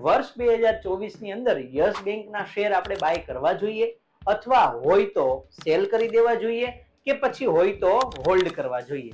વર્ષ 2024 ની અંદર યસ બેંકના શેર આપણે બાય કરવા જોઈએ અથવા હોય તો સેલ કરી દેવા જોઈએ કે પછી હોય તો હોલ્ડ કરવા જોઈએ?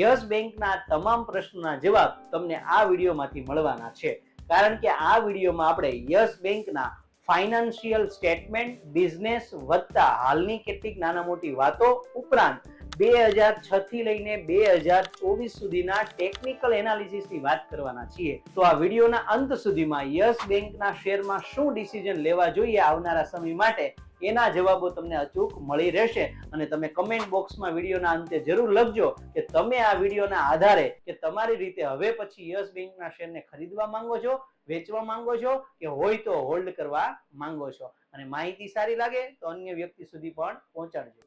યસ બેંકના તમામ પ્રશ્નોના જવાબ તમને આ વિડીયોમાંથી મળવાના છે, કારણ કે આ વિડીયોમાં આપણે યસ બેંકના ફાઇનાન્શિયલ સ્ટેટમેન્ટ, બિઝનેસ વત્તા હાલની કેટલીક નાના મોટી વાતો ઉપરાંત 2006 થી લઈને 2024 સુધીના ટેકનિકલ એનાલિસિસની વાત કરવાના છીએ. તો આ વિડીયોના અંત સુધીમાં યસ બેંકના શેરમાં શું ડિસિઝન લેવા જોઈએ આવનારા સમય માટે એના જવાબો તમને અચૂક મળી રહેશે. અને તમે કમેન્ટ બોક્સમાં વિડીયોના અંતે જરૂર લખજો કે તમે આ વિડીયોના આધારે કે તમારી રીતે હવે પછી યસ બેંકના શેરને ખરીદવા માંગો છો, વેચવા માંગો છો કે હોય તો હોલ્ડ કરવા માંગો છો. અને માહિતી સારી લાગે તો અન્ય વ્યક્તિ સુધી પણ પહોંચાડજો.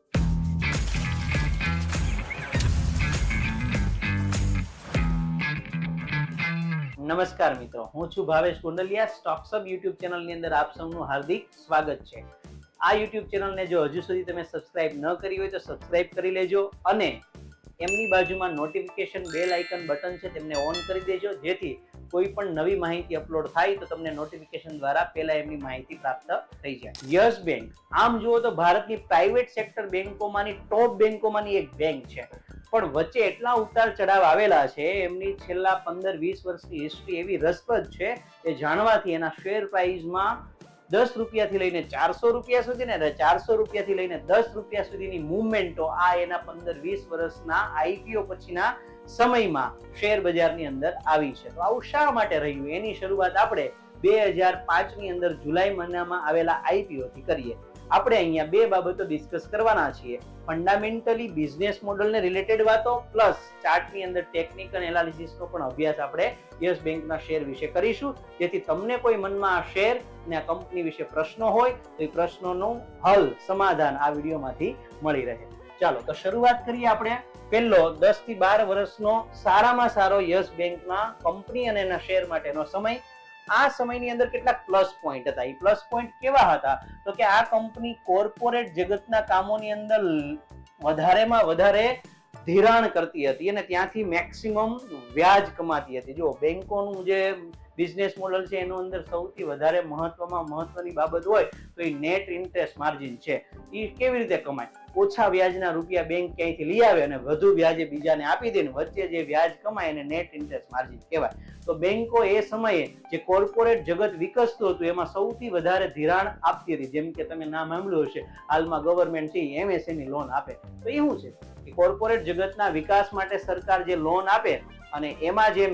નમસ્કાર મિત્રો, હું છું Bhavesh Kundaliya. Stocks hub YouTube ચેનલની અંદર આપ સૌનું હાર્દિક સ્વાગત છે. આ યુટ્યુબ ચેનલને જો હજુ સુધી તમે સબસ્ક્રાઇબ ન કરી હોય તો સબસ્ક્રાઇબ કરી લેજો અને એમની બાજુમાં નોટિફિકેશન બેલ આઇકન બટન છે તેમને ઓન કરી દેજો, જેથી કોઈ પણ નવી માહિતી અપલોડ થાય તો તમને નોટિફિકેશન દ્વારા પહેલા એમની માહિતી પ્રાપ્ત થઈ જાય. યસ બેંક આમ જુઓ તો ભારતની પ્રાઇવેટ સેક્ટર બેંકોમાંની ટોપ બેંકોમાંની એક બેંક છે, પણ વચ્ચે એટલા ઉતાર ચઢાવ આવેલા છે, એમની છેલ્લા 15-20 વર્ષની હિસ્ટ્રી એવી રસપ્રદ છે કે જાણવાથી એના શેર પ્રાઇસમાં 10 રૂપિયાથી લઈને 400 રૂપિયા સુધી ને 400 રૂપિયાથી લઈને 10 રૂપિયા સુધીની મૂવમેન્ટો આ એના 15-20 વર્ષના આઈપીઓ પછીના સમયમાં શેર બજારની અંદર આવી છે. તો આવું શા માટે રહ્યું એની શરૂઆત આપણે 2005 ની અંદર જુલાઈ મહિનામાં આવેલા આઈપીઓ થી કરીએ. આપણે અહીંયા બે બાબતો ડિસ્કસ કરવાના છીએ: ફંડામેન્ટલી બિઝનેસ મોડલને રિલેટેડ વાતો પ્લસ ચાર્ટની અંદર ટેકનિકલ એનાલિસિસનો પણ અભ્યાસ આપણે યસ બેંકના શેર વિશે કરીશું, જેથી તમને કોઈ મનમાં આ શેર અને આ કંપની વિશે પ્રશ્નો હોય તો એ પ્રશ્નોનું હલ, સમાધાન આ વિડીયોમાંથી મળી રહે. ચાલો તો શરૂઆત કરીએ. આપણે પહેલો 10 થી 12 વર્ષનો સારામાં સારો યસ બેંકના કંપની અને એના શેર માટેનો સમય. આ સમયની અંદર કેટલાક પ્લસ પોઈન્ટ હતા. એ પ્લસ પોઈન્ટ કેવા હતા તો કે આ કંપની કોર્પોરેટ જગતના કામોની અંદર વધારેમાં વધારે ધિરાણ કરતી હતી અને ત્યાંથી મેક્સિમમ વ્યાજ કમાતી હતી. જો બેંકોનું જે બિઝનેસ મોડલ છે એનો અંદર સૌથી વધારે મહત્વની બાબત હોય તો એ નેટ ઇન્ટરેસ્ટ માર્જિન છે. એ કેવી રીતે કમાય? ઓછા વ્યાજના રૂપિયા બેંક ક્યાંયથી લઈ આવે અને વધુ વ્યાજે બીજાને આપી દે, વચ્ચે જે વ્યાજ કમાય એને નેટ ઇન્ટરેસ્ટ માર્જિન કહેવાય. તો બેંકો એ સમયે જે કોર્પોરેટ જગત વિકસતું હતું એમાં સૌથી વધારે ધિરાણ આપતી હતી. જેમ કે તમે નામ સાંભળ્યું હશે, હાલમાં ગવર્મેન્ટ છે એમએસએમઈ લોન આપે. તો એ શું છે કે કોર્પોરેટ જગતના વિકાસ માટે સરકાર જે લોન આપે અને એમાં જે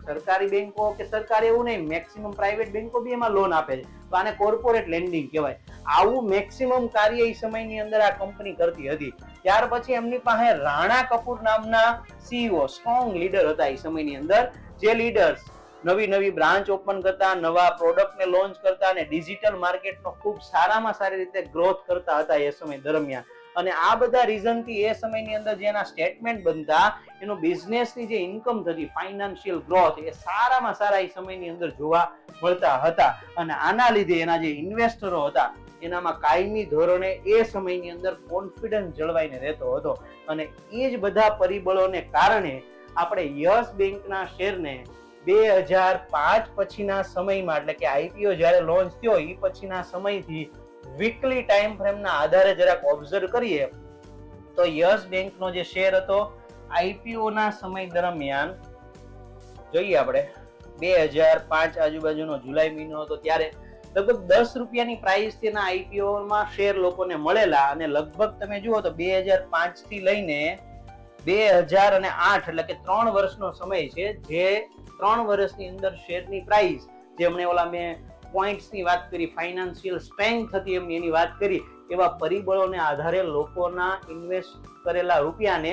સરકારી બેંકો કે સરકાર એવું નહીં, મેક્સિમમ પ્રાઇવેટ બેંકો બી એમાં લોન આપે છે. તો આને કોર્પોરેટ લેન્ડિંગ કહેવાય. આવું મેક્સિમમ કાર્ય એ સમયની અંદર આ કંપની કરતી હતી. ત્યાર પછી એમની પાસે રાણા કપૂર નામના સીઈઓ, સ્ટ્રોંગ લીડર હતા એ સમયની અંદર, જે લીડર્સ નવી બ્રાન્ચ ઓપન કરતા, નવા પ્રોડક્ટને લોન્ચ કરતા અને ડિજિટલ માર્કેટનો ખૂબ સારામાં સારી રીતે ગ્રોથ કરતા હતા એ સમય દરમિયાન. અને આ બધા રીઝનથી એ સમયની અંદર જેના સ્ટેટમેન્ટ બનતા, એનો બિઝનેસની જે ઇન્કમ થતી, ફાઇનાન્શિયલ ગ્રોથ એ સારામાં સારા એ સમયની અંદર જોવા મળતા હતા. અને આના લીધે એના જે ઇન્વેસ્ટરો હતા એનામાં કાયમી ધોરણે એ સમયની અંદર કોન્ફિડન્સ જળવાઈને રહેતો હતો. અને એ જ બધા પરિબળોને કારણે આપણે યસ બેંકના શેરને 2005 પછીના સમયમાં, એટલે કે આઈપીઓ જ્યારે લોન્ચ થયો એ પછીના સમયથી વીકલી ટાઈમ ફ્રેમના આધારે જરાક ઓબ્ઝર્વ કરીએ તો યસ બેંકનો જે શેર હતો આઈપીઓ ના સમય દરમિયાન જોઈએ આપણે 2005 આજુબાજુનો જુલાઈ મહિનો હતો, ત્યારે લગભગ 10 રૂપિયાની પ્રાઇસ તેના આઈપીઓ માં શેર લોકોને મળેલા. અને લગભગ તમે જુઓ તો 2005 થી લઈને 2008 એટલે કે 3 વર્ષનો સમય છે, જે 3 વર્ષની અંદર શેરની પ્રાઇસ, જે મેં પોઈન્ટ્સની વાત કરી, ફાઇનાન્શિયલ સ્ટ્રેન્થ હતી એની વાત કરી, એવા પરિબળોને આધારે લોકોના ઇન્વેસ્ટ કરેલા રૂપિયાને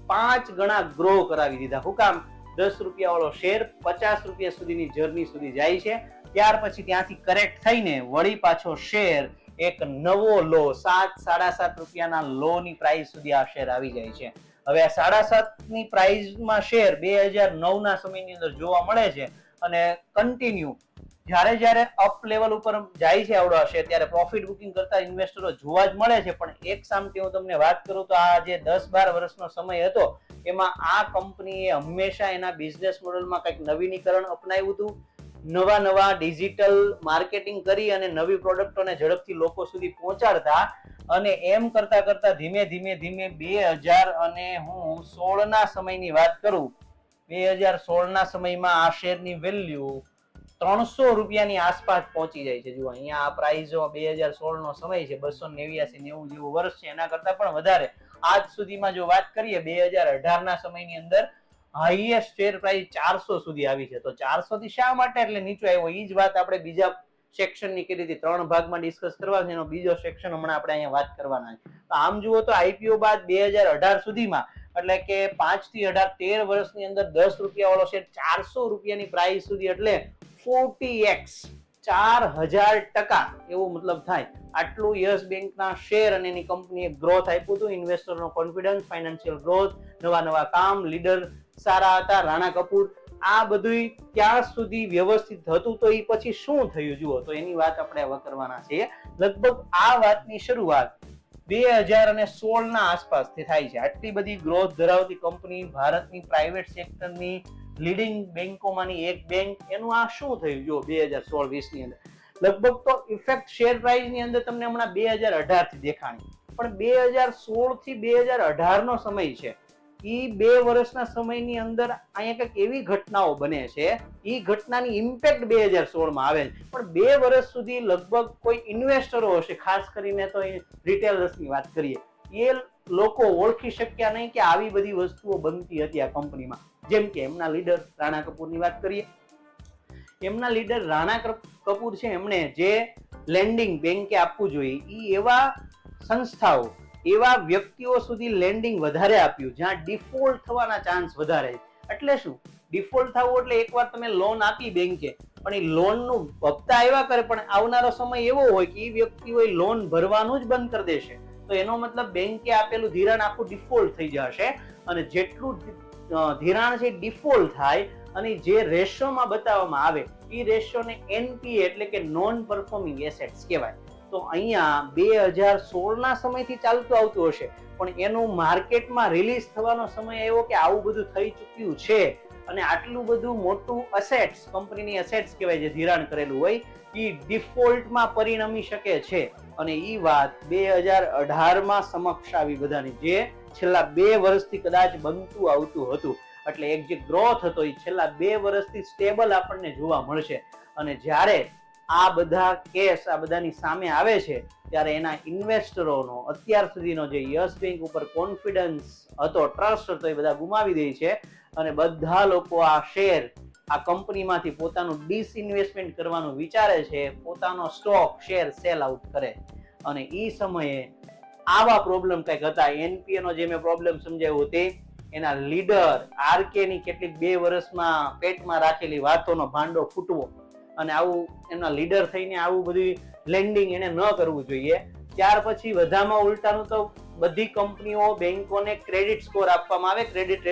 5 ગણા ગ્રો કરાવી દીધા. શું કામ? 10 રૂપિયા વાળો શેર 50 રૂપિયા સુધીની જર્ની સુધી જાય છે. ત્યાર પછી ત્યાંથી કરેક્ટ થઈને વળી પાછો શેર એક નવો લો 7-7.5 રૂપિયાના લો ની પ્રાઇસ સુધી આ શેર આવી જાય છે. હવે આ 7.5 ની પ્રાઇસમાં શેર 2009 ના સમયની અંદર જોવા મળે છે અને કન્ટિન્યુ જ્યારે અપ લેવલ ઉપર જાય છે આવડો શેર, ત્યારે પ્રોફિટ બુકિંગ કરતા ઇન્વેસ્ટરો જોવા જ મળે છે. પણ એક સામથી હું તમને વાત કરું તો આ જે 10-12 વર્ષનો સમય હતો એમાં આ કંપનીએ હંમેશા એના બિઝનેસ મોડલમાં કંઈક નવીનીકરણ અપનાવ્યું હતું. નવા ડિજિટલ માર્કેટિંગ કરી અને નવી પ્રોડક્ટોને ઝડપથી લોકો સુધી પહોંચાડતા, અને એમ કરતા કરતા ધીમે ધીમે 2016 ના સમયની વાત કરું, 2016 ના સમયમાં આ શેરની વેલ્યુ 300 રૂપિયાની આસપાસ પહોંચી જાય છે. જુઓ અહીંયા આ પ્રાઇસ 2016 નો સમય છે, 289-90 જેવું વર્ષ છે, એના કરતા પણ વધારે. આજ સુધીમાં જો વાત કરીએ 2018 ના સમયની અંદર હાઈએસ્ટ શેર પ્રાઇસ 400 સુધી આવી છે. તો 400 થી શા માટે એટલે નીચો આવ્યો, એ જ વાત આપણે બીજા સેક્શન ની કરી હતી, 3 ભાગમાં ડિસ્કસ કરવા છે, એનો બીજો સેક્શન હમણાં આપણે અહીંયા વાત કરવાના છે. તો આમ જુઓ તો આઈપીઓ બાદ 2018 સુધીમાં, એટલે કે 5 થી 18 13 વર્ષની અંદર 10 રૂપિયા વાળો શેર 400 રૂપિયાની પ્રાઇસ સુધી, એટલે 40x 4000% એવો મતલબ થાય. આટલું યસ બેંકના શેર અને એની કંપનીએ ગ્રોથ આપ્યું હતું, ઇન્વેસ્ટરનો કોન્ફિડન્સ, ફાઇનાન્શિયલ ગ્રોથ, નવા કામ, લીડર સારા હતા, રાણા કપૂર, આ બધું ક્યાં સુધી વ્યવસ્થિત હતું. તો એ પછી શું થયું જુઓ, તો એની વાત આપણે હવે કરવાના છે. લગભગ આ વાતની શરૂઆત 2016 ના આસપાસથી થાય છે. આટલી બધી ગ્રોથ ધરાવતી કંપની, ભારતની પ્રાઇવેટ સેક્ટરની લીડિંગ બેંકોમાંની એક બેંક, એનું આ શું થયું જુઓ 2016-20 ની અંદર. લગભગ તો ઇફેક્ટ શેર પ્રાઇસ ની અંદર તમને હમણાં 2018 થી દેખાણી, પણ 2016 થી 2018 નો સમય છે, એ 2 વર્ષના સમયની અંદર અહીંયા કંઈક એવી ઘટનાઓ બને છે, એ ઘટનાની ઇમ્પેક્ટ 2016 માં આવે છે. પણ 2 વર્ષ સુધી લગભગ કોઈ ઇન્વેસ્ટરો હશે, ખાસ કરીને તો રિટેલર્સની વાત કરીએ, એ લોકો ઓળખી શક્યા નહીં કે આવી બધી વસ્તુઓ બનતી હતી આ કંપનીમાં. જેમ કે એમના લીડર રાણા કપૂરની વાત કરીએ, એમના લીડર રાણા કપૂર છે, એમણે જે લેન્ડિંગ બેંકે આપવું જોઈએ, એ એવા સંસ્થાઓ, એવા વ્યક્તિઓ સુધી લેન્ડિંગ વધારે આપ્યું જ્યાં ડિફોલ્ટ થવાના ચાન્સ વધારે. એટલે શું ડિફોલ્ટ થવું, એટલે એકવાર તમે લોન આપી બેંકે, પણ એ લોનનું હપ્તા આવ્યા કરે, પણ આવનારો સમય એવો હોય કે એ વ્યક્તિઓ લોન ભરવાનું જ બંધ કરી દેશે. તો એનો મતલબ બેંકે આપેલું ધિરાણ આખું ડિફોલ્ટ થઈ જશે, અને જેટલું ધિરાણ છે ડિફોલ્ટ થાય અને જે રેશિયોમાં બતાવવામાં આવે, એ રેશિયોને એનપીએ એટલે કે નોન પરફોર્મિંગ એસેટ્સ કહેવાય. તો અહીંયા 2016 ના સમયથી ચાલતું આવતું હશે, પણ એનું માર્કેટમાં રિલીઝ થવાનો સમય એવો કે આવું બધું થઈ ચૂક્યું છે, અને આટલું બધું મોટું અસેટ્સ, કંપનીની અસેટ્સ કહેવાય, જે ધિરાણ કરેલું હોય, એ ડિફોલ્ટમાં પરિણમી શકે છે. અને એ વાત 2018 માં સમક્ષ આવી બધાની, જે છેલ્લા 2 વર્ષથી કદાચ બનતું આવતું હતું. એટલે એક જે ગ્રોથ હતો એ છેલ્લા 2 વર્ષથી સ્ટેબલ આપણને જોવા મળશે. અને જ્યારે આ બધા કેસ આ બધાની સામે આવે છે, ત્યારે એના ઇન્વેસ્ટરોનો અત્યાર સુધીનો જે યસ બેંક ઉપર કોન્ફિડન્સ હતો, ટ્રસ્ટ હતો, એ બધા ગુમાવી દે છે, અને બધા લોકો આ શેર, આ કંપનીમાંથી પોતાનું ડિસઇન્વેસ્ટમેન્ટ કરવાનું વિચારે છે, પોતાનો સ્ટોક શેર સેલ આઉટ કરે. અને એ સમયે આવા પ્રોબ્લેમ કંઈક હતા. એનપીએ નો જે મેં પ્રોબ્લેમ સમજાવ્યો તે, એના લીડર આરકે ની કેટલીક 2 વર્ષમાં પેટમાં રાખેલી વાતોનો ભાંડો ફૂટવો, અને આવું એમના લીડર થઈને આવું બધું લેન્ડિંગ એને ન કરવું જોઈએ. ત્યાર પછી વધામાં ઉલટાનું તો બધી કંપનીઓ, બેંકોને ક્રેડિટ સ્કોર આપવામાં આવે ક્રેડિટ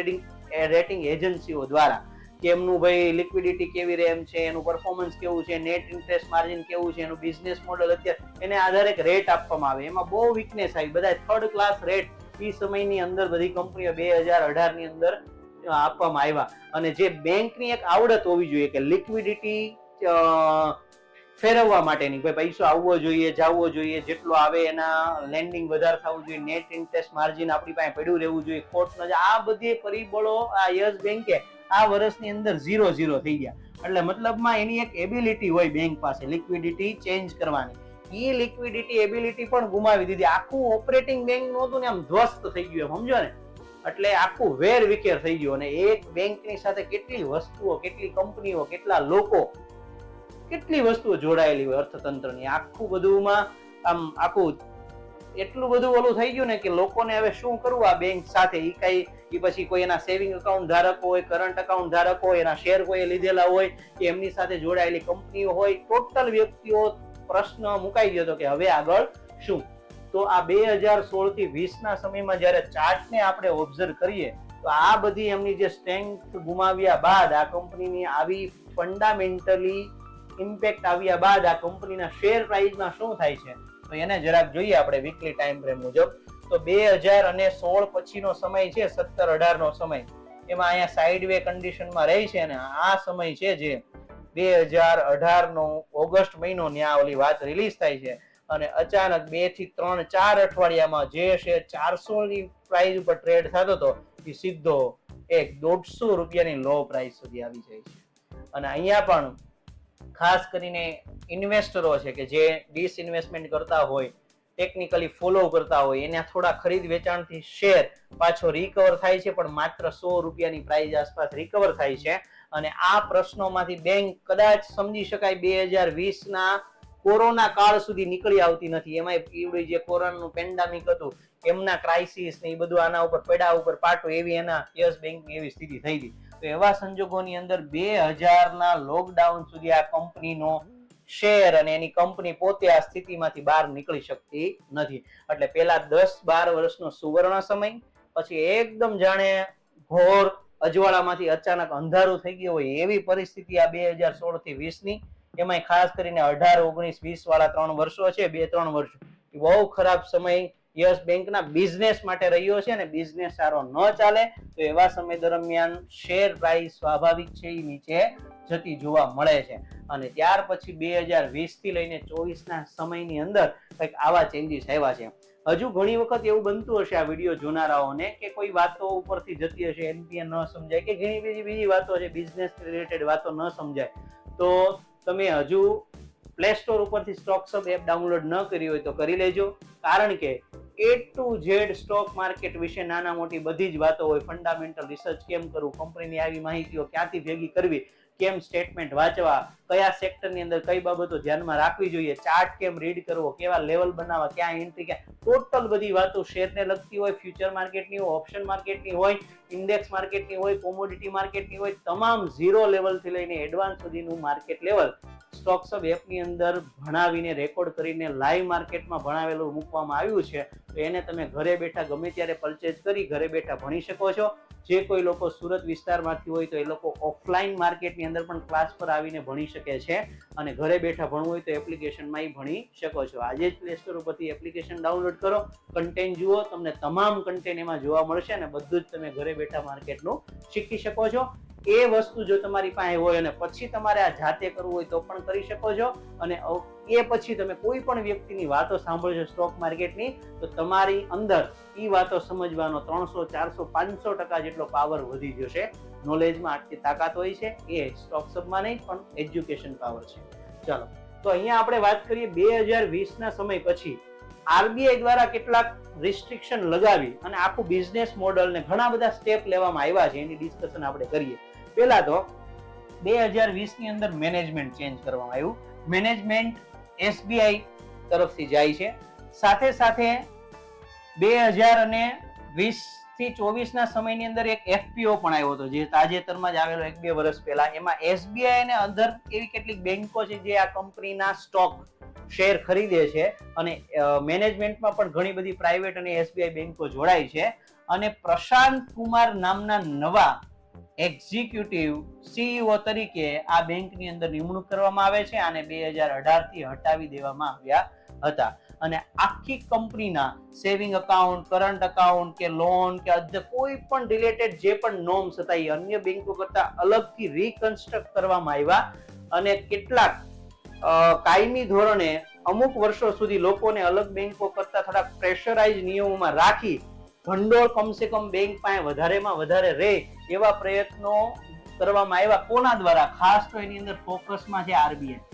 રેટિંગ એજન્સીઓ દ્વારા, કે એમનું ભાઈ લિક્વિડિટી કેવી રહે એમ છે, એનું પરફોર્મન્સ કેવું છે, નેટ ઇન્ટરેસ્ટ માર્જિન કેવું છે, એનું બિઝનેસ મોડલ અત્યારે, એને આધારે એક રેટ આપવામાં આવે. એમાં બહુ વીકનેસ આવી, બધા 3rd ક્લાસ રેટ એ સમયની અંદર બધી કંપનીઓ 2018 ની અંદર આપવામાં આવ્યા. અને જે બેંકની એક આવડત હોવી જોઈએ કે લિક્વિડિટી ફેરવવા માટેની, ભાઈ પૈસો આવવો જોઈએ, જાવવો જોઈએ, જેટલો આવે એના લેન્ડિંગ વધારે થવું જોઈએ, નેટ ઇન્ટરેસ્ટ માર્જિન આપણી પાસે પડ્યું રહેવું જોઈએ, ખોટ ન જાય, આ બધી પરિબળો આ યસ બેંકે આ વર્ષની અંદર 0-0 થઈ ગયા. એટલે મતલબમાં એની એક એબિલિટી હોય બેંક પાસે લિક્વિડિટી ચેન્જ કરવાની, એ લિક્વિડિટી એબિલિટી પણ ગુમાવી દીધી. આખું ઓપરેટિંગ બેંક નું હતું ને આમ ધ્વસ્ત થઈ ગયું, સમજો ને, એટલે આખું વેર વિખેર થઈ ગયું. અને એક બેંકની સાથે કેટલી વસ્તુઓ, કેટલી કંપનીઓ, કેટલા લોકો, કેટલી વસ્તુઓ જોડાયેલી હોય અર્થતંત્રની, આખું બધુંમાં આમ આખું એટલું બધું ઓલું થઈ ગયું ને કે લોકોને હવે શું કરવું આ બેંક સાથે. એ પછી કોઈ એના સેવિંગ એકાઉન્ટ ધારકો હોય, કરંટ એકાઉન્ટ ધારકો હોય, એના શેર કોઈ લીધેલા હોય, કે એમની સાથે જોડાયેલી કંપનીઓ હોય, ટોટલ વ્યક્તિઓ પ્રશ્ન મુકાઈ ગયો હતો કે હવે આગળ શું. તો આ 2016 થી 20 ના સમયમાં જયારે ચાર્ટને આપણે ઓબ્ઝર્વ કરીએ, તો આ બધી એમની જે સ્ટ્રેન્થ ગુમાવ્યા બાદ, આ કંપનીની આવી ફંડામેન્ટલી ઇમ્પેક્ટ આવ્યા બાદ આ કંપનીના શેર પ્રાઇસમાં શું થાય છે, તો એને જરાક જોઈએ આપણે વીકલી ટાઈમ ફ્રેમ મુજબ. તો 2016 પછીનો સમય છે, 17-18 નો સમય, એમાં અહીંયા સાઇડવે કન્ડિશનમાં રહી છે, અને આ સમય છે જે 2018 ઓગસ્ટ મહિનો ત્યાં ઓલી વાત રિલીઝ થાય છે અને અચાનક 2 થી 3 4 અઠવાડિયામાં જે શેર 400 ની પ્રાઇસ ઉપર ટ્રેડ થતો હતો એ સીધો 150 રૂપિયાની લો પ્રાઇસ સુધી આવી જાય છે. અને અહીંયા પણ ખાસ કરીને ઇન્વેસ્ટરો છે કે જે ડિસઇન્વેસ્ટમેન્ટ કરતા હોય, ટેકનિકલી ફોલો કરતા હોય, એના થોડા ખરીદ વેચાણથી શેર પાછો રિકવર થાય છે, પણ માત્ર 100 રૂપિયાની પ્રાઇસ આસપાસ રિકવર થાય છે. અને આ પ્રશ્નોમાંથી બેંક કદાચ સમજી શકાય 2020 ના કોરોના કાળ સુધી નીકળી આવતી નથી. એમાં જે કોરોનાનું પેન્ડામિક હતું એમના ક્રાઇસિસ ને એ બધું આના ઉપર પડ્યા ઉપર પાટું એવી એના યસ બેંકની એવી સ્થિતિ થઈ હતી. તો એવા સંજોગોની અંદર 2000 ના લોકડાઉન સુધી આ કંપનીનો શેર અને એની કંપની પોતે આ સ્થિતિમાંથી બહાર નીકળી શકતી નથી. એટલે પેલા 10-12 વર્ષનો સુવર્ણ સમય, પછી એકદમ જાણે ઘોર અજવાળામાંથી અચાનક અંધારું થઈ ગયું હોય એવી પરિસ્થિતિ આ 2016 થી 20 ની. એમાં ખાસ કરીને 18, 19, 20 વાળા 3 વર્ષો છે, 2-3 વર્ષો એ બહુ ખરાબ સમય યસ બેંકના બિઝનેસ માટે રહ્યો છે. અને બિઝનેસ સારો ન ચાલે તો એવા સમય દરમિયાન શેર પ્રાઇસ સ્વાભાવિક છે એ નીચે જતી જોવા મળે છે. અને ત્યાર પછી 2020 થી લઈને 24 ના સમયની અંદર કંઈક આવા ચેન્જીસ આવ્યા છે. હજુ ઘણી વખત એવું બનતું હશે આ વિડીયો જોનારાઓને કે કોઈ વાતો ઉપરથી જતી હશે, એનપીએ ન સમજાય કે ઘણી બીજી વાતો છે, બિઝનેસ રિલેટેડ વાતો ન સમજાય, તો તમે હજુ પ્લે સ્ટોર ઉપરથી સ્ટોક્સઅપ એપ ડાઉનલોડ ન કરી હોય તો કરી લેજો. કારણ કે A to Z stock market વિશે નાના મોટી બધી જ વાતો હોય. ફંડામેન્ટલ રિસર્ચ કેમ કરવું, કંપનીની આવી માહિતીઓ ક્યાંથી ભેગી કરવી, કેમ સ્ટેટમેન્ટ વાંચવા, કયા સેક્ટરની અંદર કઈ બાબતો ધ્યાનમાં રાખવી જોઈએ, ચાર્ટ કેમ રીડ કરવો, કેવા લેવલ બનાવવા, ક્યાં એન્ટ્રી, ક્યાં ટોટલ બધી વાતો શેરને લગતી હોય, ફ્યુચર માર્કેટની હોય, ઓપ્શન માર્કેટની હોય, ઇન્ડેક્સ માર્કેટની હોય, કોમોડિટી માર્કેટની હોય, તમામ ઝીરો લેવલથી લઈને એડવાન્સ સુધીનું માર્કેટ લેવલ સ્ટોક્સઅપ એપની અંદર ભણાવીને રેકોર્ડ કરીને લાઈવ માર્કેટમાં ભણાવેલું મૂકવામાં આવ્યું છે. તો એને તમે ઘરે બેઠા ગમે ત્યારે પરચેઝ કરી ઘરે બેઠા ભણી શકો છો. જે કોઈ લોકો સુરત વિસ્તારમાંથી હોય તો એ લોકો ઓફલાઈન માર્કેટની અંદર પણ ક્લાસ પર આવીને ભણી શકે છે. અને ઘરે બેઠા ભણવું હોય તો એપ્લિકેશનમાં ભણી શકો છો. આજે જ પ્લે સ્ટોર ઉપરથી એપ્લિકેશન ડાઉનલોડ કરો, કન્ટેન્ટ જુઓ, તમને તમામ કન્ટેન્ટ એમાં જોવા મળશે અને બધું જ તમે ઘરે બેઠા માર્કેટનું શીખી શકો છો. એ વસ્તુ જો તમારી પાસે હોય અને પછી તમારે આ જાતે કરવું હોય તો પણ કરી શકો છો. અને એ પછી તમે કોઈ પણ વ્યક્તિની વાતો સાંભળજો સ્ટોક માર્કેટની તો તમારી અંદર એ વાતો સમજવાનો 300, 400, 500% જેટલો પાવર વધી જશે. નોલેજમાં આટલી તાકાત હોય છે એ સ્ટોક્સઅપમાં નહીં પણ એજ્યુકેશન પાવર છે. ચાલો, તો અહીંયા આપણે વાત કરીએ 2020 ના સમય પછી આરબીઆઈ દ્વારા કેટલાક રિસ્ટ્રિક્શન લગાવી અને આખું બિઝનેસ મોડલ ને ઘણા બધા સ્ટેપ લેવામાં આવ્યા છે. એની ડિસ્કશન આપણે કરીએ. પહેલા તો 2020 ની અંદર મેનેજમેન્ટ ચેન્જ કરવામાં આવ્યું. મેનેજમેન્ટ એસબીઆઈ તરફથી જાય છે. સાથે સાથે 2020 થી 24 ના સમયની અંદર એક એફપીઓ પણ આવ્યો હતો જે તાજેતરમાં જ આવેલો 1-2 વર્ષ પહેલા. એમાં એસબીઆઈ અને અધર એવી કેટલીક બેંકો છે જે આ કંપનીના સ્ટોક શેર ખરીદે છે. અને મેનેજમેન્ટમાં પણ ઘણી બધી પ્રાઇવેટ અને એસબીઆઈ બેંકો જોડાય છે. અને પ્રશાંત કુમાર નામના નવા એક્ઝિક્યુટિવ સીઈઓ તરીકે આ બેંકની અંદર નિમણૂક કરવામાં આવે છે. આને 2018 થી હટાવી દેવામાં આવ્યા હતા. અને આખી કંપનીના સેવિંગ અકાઉન્ટ, કરંટ અકાઉન્ટ કે લોન કે કોઈ પણ રિલેટેડ જે પણ નોર્મ્સ હતા એ અન્ય બેંકો કરતા અલગથી રીકન્સ્ટ્રક્ટ કરવામાં આવ્યા. અને કેટલાક કાયમી ધોરણે અમુક વર્ષો સુધી લોકોને અલગ બેંકો કરતા થોડા પ્રેશરાઇઝ નિયમોમાં રાખી ભંડોળ કમસે કમ બેંક પાસે વધારેમાં વધારે રહે એવા પ્રયત્નો કરવામાં આવ્યા. કોના દ્વારા? ખાસ તો એની અંદર ફોકસમાં છે આરબીઆઈ.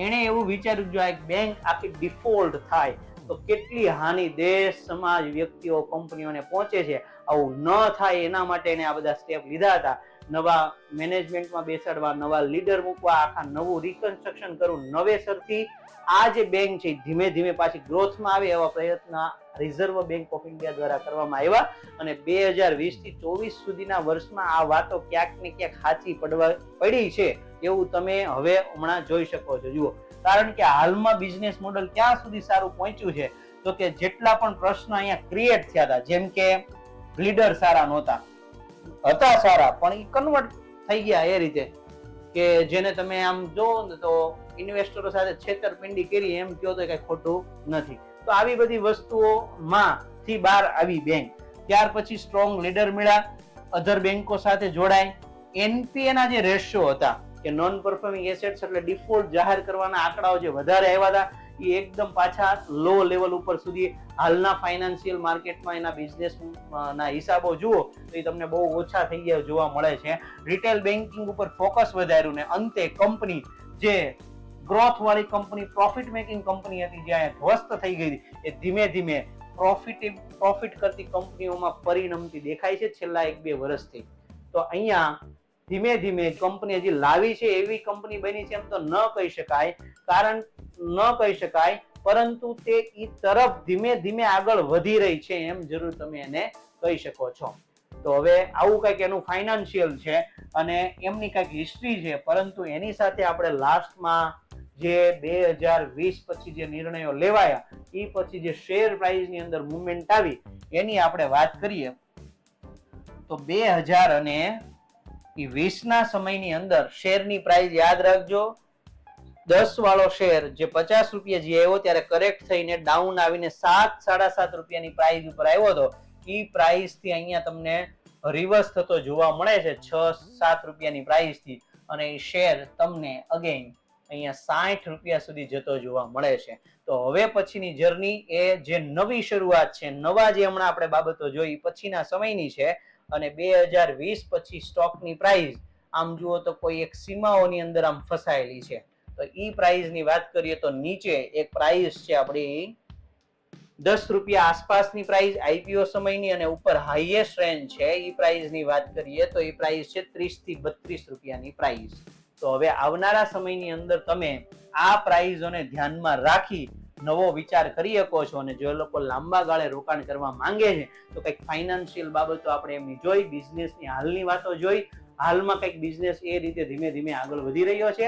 એણે એવું વિચાર્યું જો આ એક બેંક આખી ડિફોલ્ટ થાય તો કેટલી હાનિ દેશ, સમાજ, વ્યક્તિઓ, કંપનીઓને પહોંચે છે. આવું ન થાય એના માટે એને આ બધા સ્ટેપ લીધા હતા. નવા મેનેજમેન્ટમાં બેસાડવા, નવા લીડર મૂકવા, આખા નવું રિકન્સ્ટ્રક્શન કરવું, નવેસરથી આ જે બેંક છે ધીમે ધીમે પાછી ગ્રોથમાં આવે એવા પ્રયત્ન રિઝર્વ બેંક ઓફ ઇન્ડિયા દ્વારા કરવામાં આવ્યા. અને 2020 થી 24 સુધીના વર્ષમાં આ વાતો ક્યાંક ને ક્યાંક સાચી પડી છે એવું તમે હવે હમણાં જોઈ શકો છો. જુઓ, કારણ કે હાલમાં બિઝનેસ મોડલ ક્યાં સુધી સારું પહોંચ્યું છે તો કે જેટલા પણ પ્રશ્નો અહીંયા ક્રિએટ થયા હતા, જેમ કે લીડર સારા નહોતા, હતા સારા પણ એ કન્વર્ટ થઈ ગયા એ રીતે કે જેને તમે આમ જોવો ને તો ઇન્વેસ્ટરો સાથે છેતરપિંડી કરી એમ કહો તો કઈ ખોટું નથી. તો આવી બધી વસ્તુઓમાં થી બહાર આવી બેંક. ત્યાર પછી સ્ટ્રોંગ લીડર મળ્યા, અધર બેંકો સાથે જોડાય. એનપીએ ના જે રેશિયો હતા કે નોન પરફોર્મિંગ એસેટ્સ એટલે ડિફોલ્ટ જાહેર કરવાના આંકડાઓ જે વધારે આવ્યા હતા એ એકદમ પાછા લો લેવલ ઉપર સુધી હાલના ફાઇનાન્શિયલ માર્કેટમાં એના બિઝનેસ ના હિસાબો જુઓ તો એ તમને બહુ ઓછા થઈ ગયા જોવા મળે છે. રિટેલ બેન્કિંગ ઉપર ફોકસ વધાર્યું ને અંતે કંપની જે ગ્રોથ વાળી કંપની, પ્રોફિટ મેકિંગ કંપની હતી, જ્યાં ધ્વસ્ત થઈ ગઈ એ ધીમે ધીમે પ્રોફિટ કરતી કંપનીઓમાં પરિણમતી દેખાય છે છેલ્લા 1-2 વર્ષથી. તો અહીંયા ધીમે ધીમે કંપની હજી લાવી છે એવી કંપની બની છે એમ તો ન કહી શકાય, પરંતુ તે ઈ તરફ ધીમે ધીમે આગળ વધી રહી છે એમ જરૂર તમે એને કહી શકો છો. તો હવે આવું કંઈક એનું ફાઇનાન્શિયલ છે અને એમની કંઈક હિસ્ટ્રી છે, પરંતુ એની સાથે આપણે લાસ્ટમાં જે 2020 પછી જે નિર્ણયો લેવાયા એ પછી જે શેર પ્રાઇસની અંદર મુવમેન્ટ આવી એની આપણે વાત કરીએ તો 2020 ના સમયની અંદર શેરની પ્રાઇસ યાદ રાખજો, 10 વાળો શેર જે 50 રૂપિયા જે આવ્યો ત્યારે કરેક્ટ થઈને ડાઉન આવીને 7-7.5 રૂપિયાની પ્રાઇસ ઉપર આવ્યો હતો. એ પ્રાઇસ થી અહીંયા તમને રિવર્સ થતો જોવા મળે છે 6-7 રૂપિયાની પ્રાઇસ થી, અને એ શેર તમને અગેન અહીંયા 60 રૂપિયા સુધી જતો જોવા મળે છે. તો હવે પછીની જર્ની એ જે નવી શરૂઆત છે, નવા જે હમણાં આપણે બાબતો જોઈ પછીના સમયની છે, અને 2020 પછી સ્ટોકની પ્રાઇસ આમ જુઓ તો કોઈ એક સીમાઓની અંદર આમ ફસાયેલી છે. તો ઈ પ્રાઇસ ની વાત કરીએ તો નીચે એક પ્રાઇસ છે આપણી 10 રૂપિયા આસપાસની પ્રાઇસ આઈપીઓ સમયની, અને ઉપર હાઈએસ્ટ રેન્જ છે ઈ પ્રાઇસ ની વાત કરીએ તો ઈ પ્રાઇસ છે 30 થી 32 રૂપિયાની પ્રાઇસ. તો હવે આવનારા સમયની અંદર તમે આ પ્રાઇઝોને ધ્યાનમાં રાખી નવો વિચાર કરી શકો છો, અને જો લોકો લાંબા ગાળે રોકાણ કરવા માંગે છે તો કંઈક ફાઇનાન્શિયલ બાબતો આપણે એમની જોઈ, બિઝનેસની હાલની વાતો જોઈ, હાલમાં કંઈક બિઝનેસ એ રીતે ધીમે ધીમે આગળ વધી રહ્યો છે.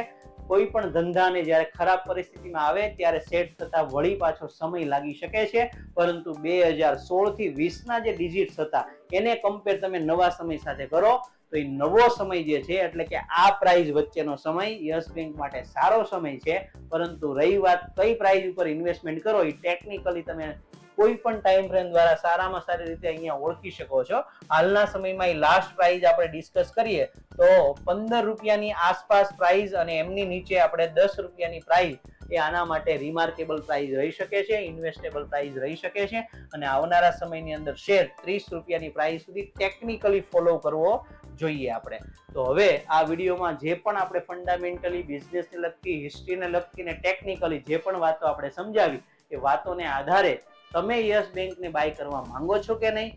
કોઈ પણ ધંધાને જ્યારે ખરાબ પરિસ્થિતિમાં આવે ત્યારે સેટ થતા વળી પાછો સમય લાગી શકે છે, પરંતુ 2016 થી 20 ના જે ડિજિટ્સ હતા એને કમ્પેર તમે નવા સમય સાથે કરો તો એ નવો સમય જે છે એટલે કે આ પ્રાઇસ વચ્ચેનો સમય યસ બેંક માટે સારો સમય છે. પરંતુ રહી વાત કઈ પ્રાઇસ ઉપર ઇન્વેસ્ટમેન્ટ કરો એ ટેકનિકલી તમે કોઈ પણ ટાઈમ ફ્રેમ દ્વારા સારામાં સારી રીતે અહીંયા ઓળખી શકો છો. હાલના સમયમાં એ લાસ્ટ પ્રાઇસ આપણે ડિસ્કસ કરીએ તો 15 રૂપિયાની આસપાસ પ્રાઇસ, અને એમની નીચે આપણે 10 રૂપિયાની પ્રાઇસ એ આના માટે રિમાર્કેબલ પ્રાઇસ રહી શકે છે, ઇન્વેસ્ટેબલ પ્રાઇસ રહી શકે છે. અને આવનારા સમયની અંદર શેર 30 રૂપિયાની પ્રાઇસ સુધી ટેકનિકલી ફોલો કરવો જોઈએ આપણે. તો હવે આ વિડીયોમાં જે પણ આપણે ફંડામેન્ટલી બિઝનેસને લગતી, હિસ્ટ્રીને લગતી ને ટેકનિકલી જે પણ વાતો આપણે સમજાવી એ વાતોને આધારે તમે યસ બેંકને બાય કરવા માંગો છો કે નહીં,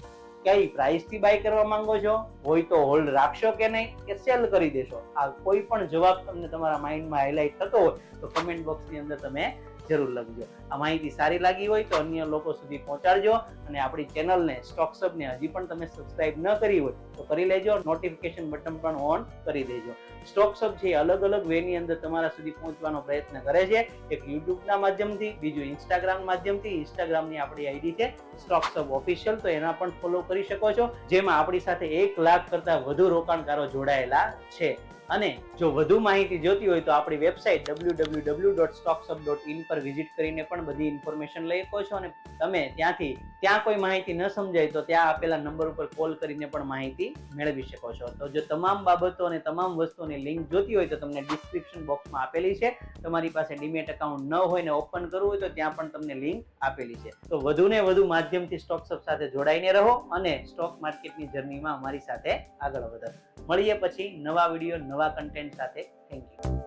કઈ પ્રાઇસ થી બાય કરવા માંગો છો, હોય તો હોલ્ડ રાખશો કે નહીં, કે સેલ કરી દેશો, આ કોઈ પણ જવાબ તમને તમારા માઇન્ડમાં હાઇલાઇટ થતો હોય તો કમેન્ટ બોક્સની અંદર તમે જરૂર લખજો. આ માહિતી સારી લાગી હોય તો અન્ય લોકો સુધી પહોંચાડજો, અને આપણી ચેનલને સ્ટોક્સ હબને હજી પણ તમે સબસ્ક્રાઇબ ન કરી હોય તો કરી લેજો, નોટિફિકેશન બટન પણ ઓન કરી દેજો. સ્ટોક્સ હબ છે અલગ અલગ વેની અંદર તમારા સુધી પહોંચવાનો પ્રયત્ન કરે છે, એક યુટ્યુબના માધ્યમથી, બીજું ઇન્સ્ટાગ્રામ માધ્યમથી. ઇન્સ્ટાગ્રામની આપણી આઈડી છે સ્ટોક્સ હબ ઓફિશિયલ, તો એના પણ ફોલો કરી શકો છો, જેમાં આપણી સાથે 1 લાખ કરતા વધુ રોકાણકારો જોડાયેલા છે. અને જો વધુ માહિતી જોતી હોય તો આપણી વેબસાઇટ www.stockshub.in પર વિઝિટ કરીને પણ બધી ઇન્ફોર્મેશન લઈ શકો છો, અને તમે ત્યાં કોઈ માહિતી ન સમજાય તો ત્યાં આપેલા નંબર ઉપર કોલ કરીને પણ માહિતી મેળવી શકો છો. તો જો તમામ બાબતો અને તમામ વસ્તુઓની લિંક જોતી હોય તો તમને ડિસ્ક્રિપ્શન બોક્સમાં આપેલી છે. તમારી પાસે ડીમેટ એકાઉન્ટ ન હોય ને ઓપન કરવું હોય તો ત્યાં પણ તમને લિંક આપેલી છે. તો વધુને વધુ માધ્યમથી સ્ટોક્સ હબ સાથે જોડાઈને રહો અને સ્ટોક માર્કેટની જર્નીમાં અમારી સાથે આગળ વધો. મળીએ પછી નવા વિડીયો, નવા કન્ટેન્ટ સાથે. Thank you.